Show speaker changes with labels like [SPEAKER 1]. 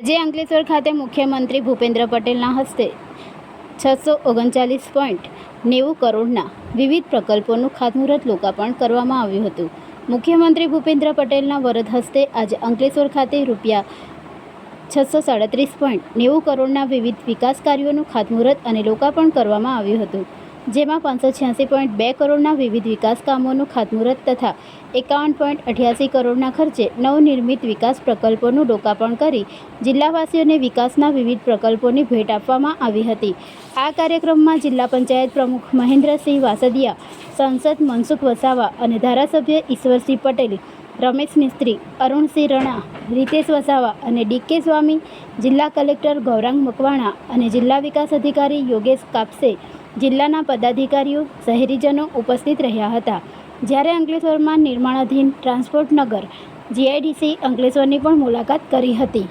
[SPEAKER 1] આજે અંકલેશ્વર ખાતે મુખ્યમંત્રી ભૂપેન્દ્ર પટેલના હસ્તે 639.90 કરોડના વિવિધ પ્રકલ્પોનું ખાતમુહૂર્ત લોકાર્પણ કરવામાં આવ્યું હતું. મુખ્યમંત્રી ભૂપેન્દ્ર પટેલના વરદ હસ્તે આજે અંકલેશ્વર ખાતે રૂપિયા 637.90 કરોડના વિવિધ વિકાસ કાર્યોનું ખાતમુહૂર્ત અને લોકાર્પણ કરવામાં આવ્યું હતું. જેમાં 586.2 કરોડના વિવિધ વિકાસ કામોનું ખાતમુહૂર્ત તથા 51.88 કરોડના ખર્ચે નવનિર્મિત વિકાસ પ્રકલ્પોનું લોકાર્પણ કરી જિલ્લાવાસીઓને વિકાસના વિવિધ પ્રકલ્પોની ભેટ આપવામાં આવી હતી. આ કાર્યક્રમમાં જિલ્લા પંચાયત પ્રમુખ મહેન્દ્રસિંહ વાસદિયા, સાંસદ મનસુખ વસાવા અને ધારાસભ્ય ઈશ્વરસિંહ પટેલ, રમેશ મિસ્ત્રી, અરુણસિંહ રણા, રીતેશ વસાવા અને ડીકે સ્વામી, જિલ્લા કલેક્ટર ગૌરાંગ મકવાણા અને જિલ્લા વિકાસ અધિકારી યોગેશ કાપસે, જિલ્લાના પદાધિકારીઓ, શહેરીજનો ઉપસ્થિત રહ્યા હતા. જ્યારે અંકલેશ્વરમાં નિર્માણાધીન ટ્રાન્સપોર્ટ નગર GIDC અંકલેશ્વરની પણ મુલાકાત કરી હતી.